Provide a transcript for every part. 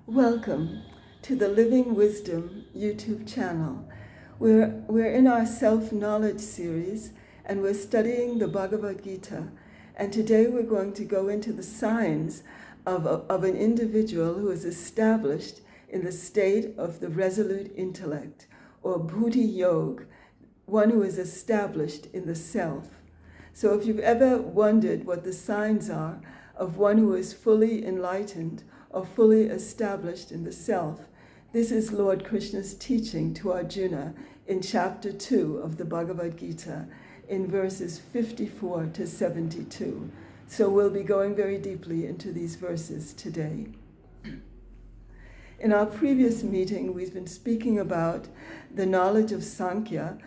Welcome to the Living Wisdom YouTube channel. We're in our self-knowledge series and we're studying the Bhagavad Gita. And today we're going to go into the signs of an individual who is established in the state of the resolute intellect, or Buddhi Yoga, one who is established in the self. So if you've ever wondered what the signs are of one who is fully enlightened or fully established in the self, this is Lord Krishna's teaching to Arjuna in chapter 2 of the Bhagavad Gita, in verses 54 to 72. So we'll be going very deeply into these verses today. In our previous meeting, we've been speaking about the knowledge of Sankhya.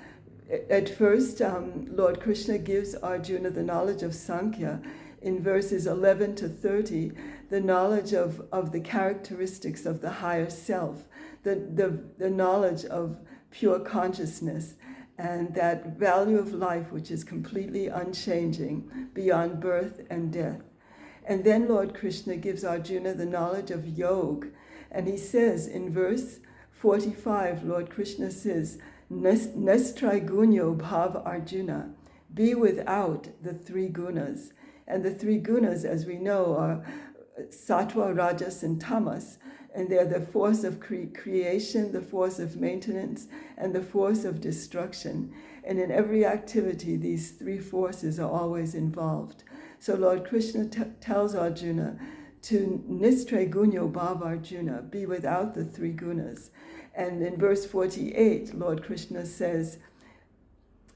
At first, Lord Krishna gives Arjuna the knowledge of Sankhya in verses 11 to 30, the knowledge of the characteristics of the higher self, the knowledge of pure consciousness, and that value of life which is completely unchanging beyond birth and death. And then Lord Krishna gives Arjuna the knowledge of yoga, and he says in verse 45, Lord Krishna says, Nestraigunyo bhav Arjuna, be without the three gunas. And the three gunas, as we know, are sattva, rajas, and tamas. And they're the force of creation, the force of maintenance, and the force of destruction. And in every activity, these three forces are always involved. So Lord Krishna tells Arjuna to Nistraigunyo bhav Arjuna, be without the three gunas. And in verse 48, Lord Krishna says,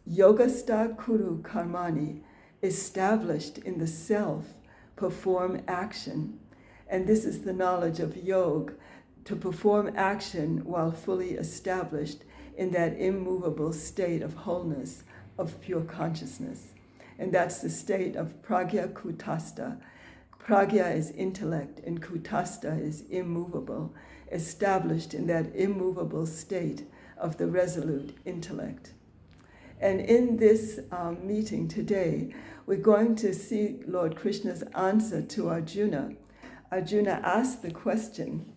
Yogasta kuru karmani, established in the self, perform action. And this is the knowledge of yoga, to perform action while fully established in that immovable state of wholeness, of pure consciousness. And that's the state of pragya kutastha. Pragya is intellect and kutastha is immovable, established in that immovable state of the resolute intellect. And in this meeting today, we're going to see Lord Krishna's answer to Arjuna. Arjuna asked the question,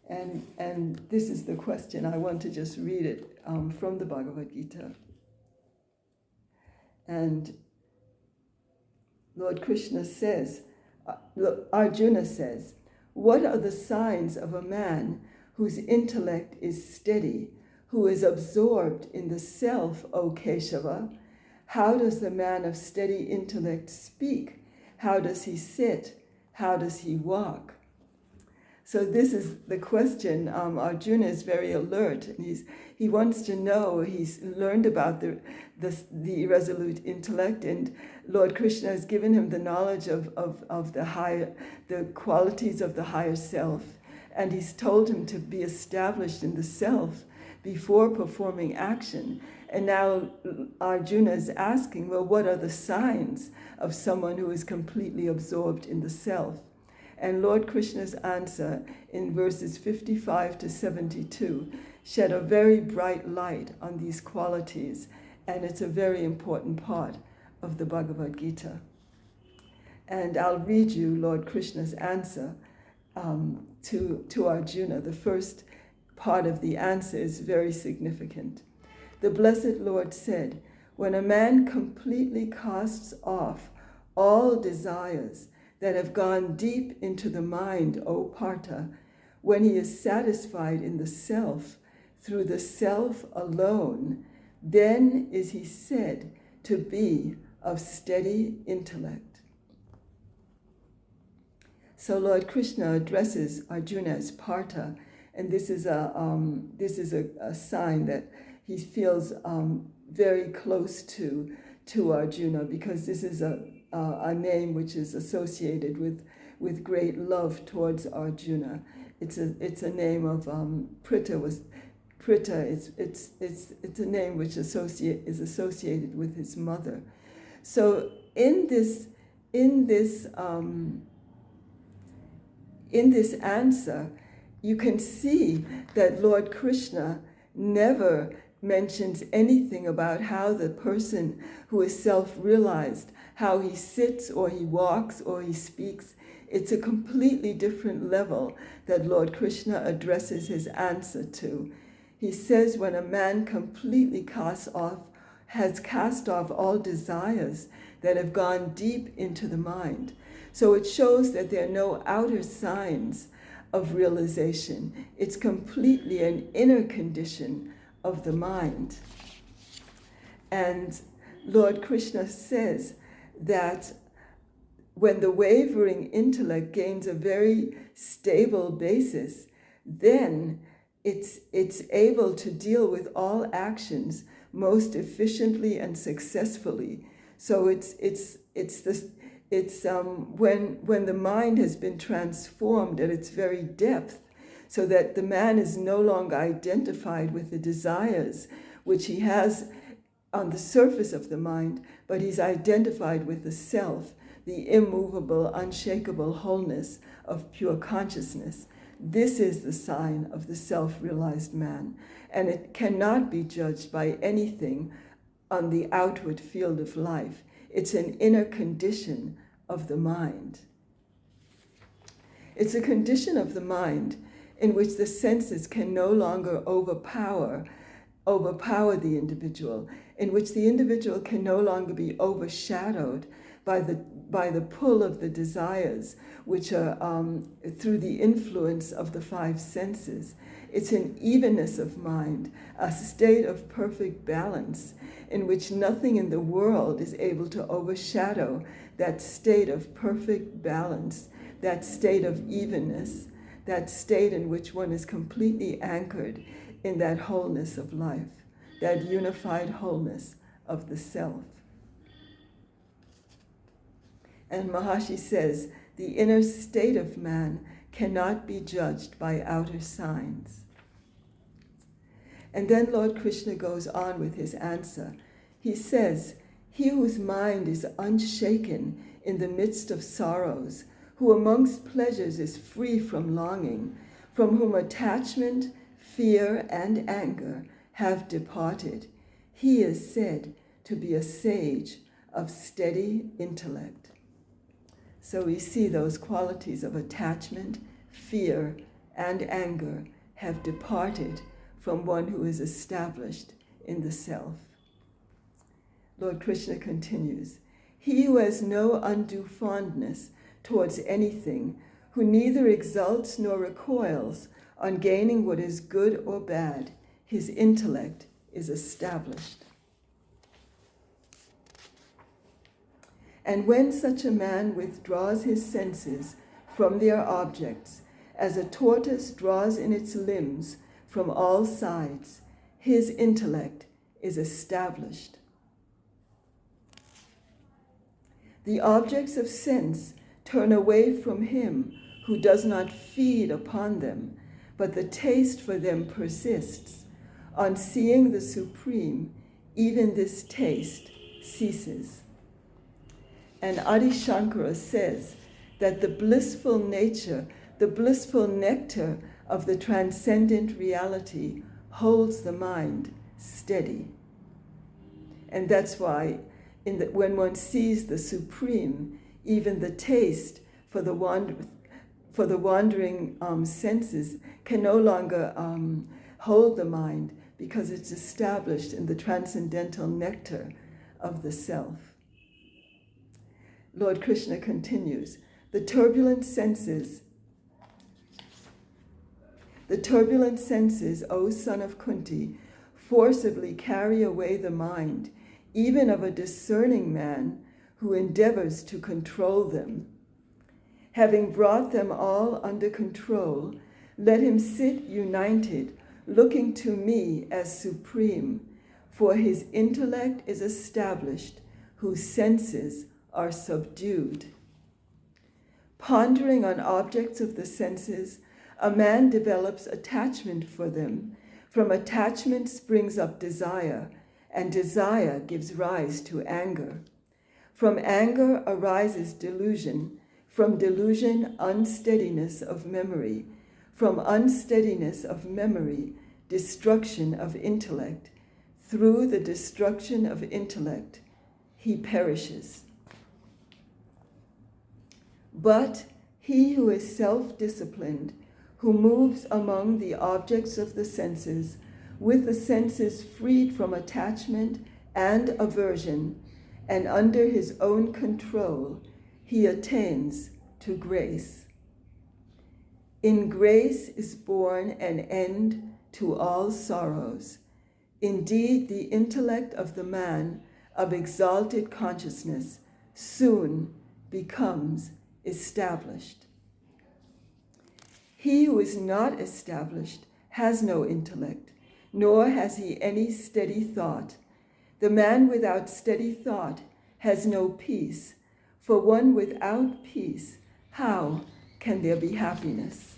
and this is the question. I want to just read it from the Bhagavad Gita. And Lord Krishna says, Arjuna says, what are the signs of a man whose intellect is steady, who is absorbed in the self, O Keshava? How does the man of steady intellect speak? How does he sit? How does he walk? So this is the question. Arjuna is very alert, and he wants to know. He's learned about the irresolute intellect, and Lord Krishna has given him the knowledge of the qualities of the higher self, and he's told him to be established in the self before performing action. And now Arjuna is asking, well, what are the signs of someone who is completely absorbed in the self? And Lord Krishna's answer in verses 55 to 72 shed a very bright light on these qualities, and it's a very important part of the Bhagavad Gita. And I'll read you Lord Krishna's answer to Arjuna. The first part of the answer is very significant. The Blessed Lord said, when a man completely casts off all desires that have gone deep into the mind, O Partha, when he is satisfied in the self, through the self alone, then is he said to be of steady intellect. So Lord Krishna addresses Arjuna as Partha, and this is a sign that he feels very close to Arjuna, because this is a name which is associated with great love towards Arjuna. It's a name of Pritha. It's a name which is associated with his mother. So in this answer, you can see that Lord Krishna never mentions anything about how the person who is self-realized, how he sits or he walks or he speaks, It's a completely different level that Lord Krishna addresses his answer to. He says when a man completely has cast off all desires that have gone deep into the mind. So it shows that there are no outer signs of realization. It's completely an inner condition of the mind. And Lord Krishna says that when the wavering intellect gains a very stable basis, then it's able to deal with all actions most efficiently and successfully. So when the mind has been transformed at its very depth, so that the man is no longer identified with the desires which he has on the surface of the mind, but he's identified with the self, the immovable, unshakable wholeness of pure consciousness. This is the sign of the self-realized man, and it cannot be judged by anything on the outward field of life. It's an inner condition of the mind. It's a condition of the mind in which the senses can no longer overpower the individual, in which the individual can no longer be overshadowed by the pull of the desires, which are through the influence of the five senses. It's an evenness of mind, a state of perfect balance, in which nothing in the world is able to overshadow that state of perfect balance, that state of evenness, that state in which one is completely anchored in that wholeness of life, that unified wholeness of the self. And Maharshi says, the inner state of man cannot be judged by outer signs. And then Lord Krishna goes on with his answer. He says, he whose mind is unshaken in the midst of sorrows, who amongst pleasures is free from longing, from whom attachment, fear, and anger have departed, he is said to be a sage of steady intellect. So we see those qualities of attachment, fear, and anger have departed from one who is established in the self. Lord Krishna continues, he who has no undue fondness towards anything, who neither exults nor recoils on gaining what is good or bad, his intellect is established. And when such a man withdraws his senses from their objects, as a tortoise draws in its limbs from all sides, his intellect is established. The objects of sense turn away from him who does not feed upon them, but the taste for them persists. On seeing the Supreme, even this taste ceases. And Adi Shankara says that the blissful nature, the blissful nectar of the transcendent reality holds the mind steady. And that's why when one sees the Supreme, even the taste for the wandering senses can no longer hold the mind, because it's established in the transcendental nectar of the self. Lord Krishna continues, the turbulent senses, O son of Kunti, forcibly carry away the mind, even of a discerning man who endeavors to control them. Having brought them all under control, let him sit united, looking to me as supreme, for his intellect is established, whose senses are subdued. Pondering on objects of the senses, a man develops attachment for them. From attachment springs up desire, and desire gives rise to anger. From anger arises delusion, from delusion unsteadiness of memory, from unsteadiness of memory destruction of intellect. Through the destruction of intellect, he perishes. But He who is self-disciplined, who moves among the objects of the senses, with the senses freed from attachment and aversion, and under his own control, he attains to grace. In grace is born an end to all sorrows. Indeed, the intellect of the man of exalted consciousness soon becomes established. He who is not established has no intellect, nor has he any steady thought. The man without steady thought has no peace. For one without peace, how can there be happiness?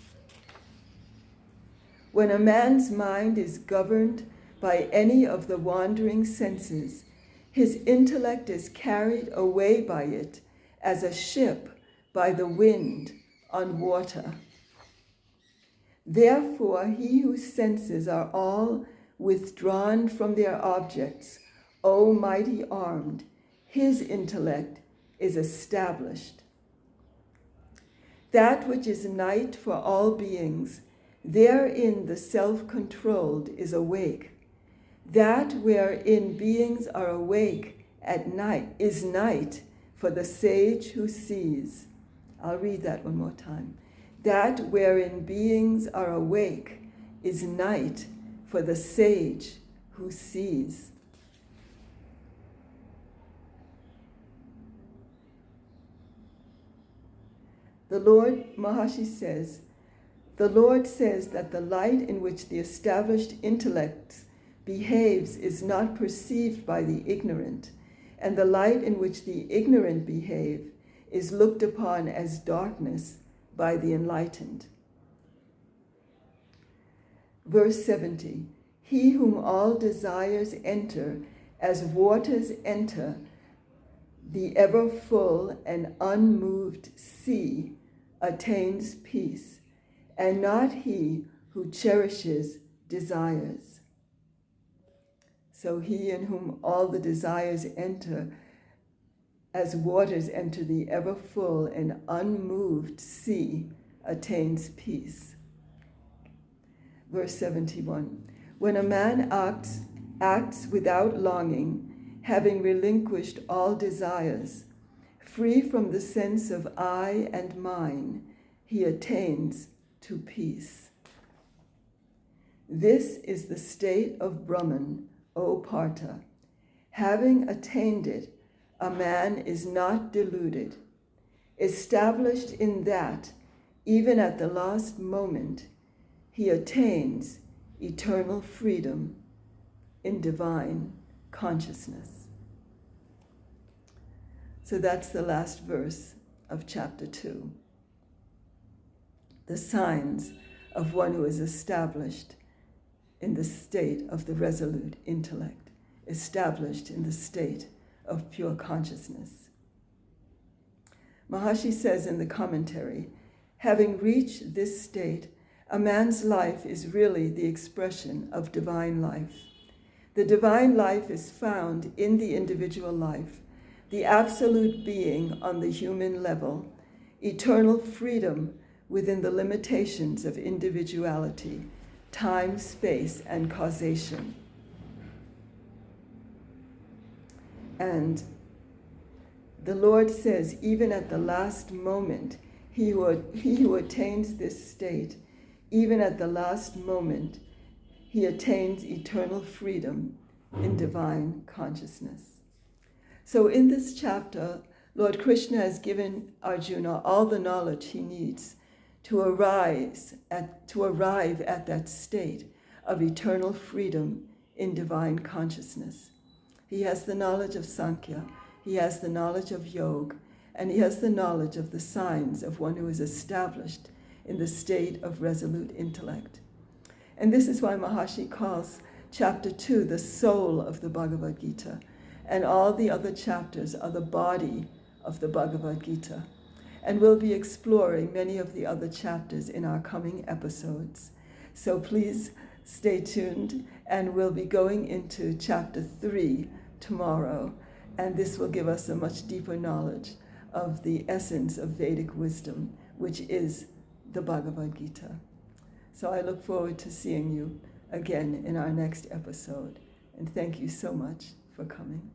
When a man's mind is governed by any of the wandering senses, his intellect is carried away by it as a ship by the wind on water. Therefore, he whose senses are all withdrawn from their objects, O mighty armed, his intellect is established. That which is night for all beings, therein the self-controlled is awake. That wherein beings are awake at night is night for the sage who sees. I'll read that one more time. That wherein beings are awake is night for the sage who sees. The Lord, Maharishi says, the Lord says that the light in which the established intellect behaves is not perceived by the ignorant, and the light in which the ignorant behave is looked upon as darkness by the enlightened. Verse 70, he whom all desires enter as waters enter the ever full and unmoved sea attains peace, and not he who cherishes desires. So he in whom all the desires enter as waters enter the ever full and unmoved sea attains peace. Verse 71, when a man acts without longing, having relinquished all desires, free from the sense of I and mine, he attains to peace. This is the state of Brahman, O Partha. Having attained it, a man is not deluded. Established in that, even at the last moment, he attains eternal freedom in divine consciousness. So that's the last verse of chapter 2. The signs of one who is established in the state of the resolute intellect, established in the state of pure consciousness. Maharishi says in the commentary, having reached this state, a man's life is really the expression of divine life. The divine life is found in the individual life, the absolute being on the human level, eternal freedom within the limitations of individuality, time, space, and causation. And the Lord says, even at the last moment, he who attains this state, even at the last moment, he attains eternal freedom in divine consciousness. So in this chapter, Lord Krishna has given Arjuna all the knowledge he needs to arrive at that state of eternal freedom in divine consciousness. He has the knowledge of Sankhya, he has the knowledge of Yoga, and he has the knowledge of the signs of one who is established in the state of resolute intellect. And this is why Maharishi calls chapter 2 the soul of the Bhagavad Gita, and all the other chapters are the body of the Bhagavad Gita. And we'll be exploring many of the other chapters in our coming episodes. So please stay tuned, and we'll be going into chapter 3 tomorrow, and this will give us a much deeper knowledge of the essence of Vedic wisdom, which is the Bhagavad Gita. So I look forward to seeing you again in our next episode. And thank you so much for coming.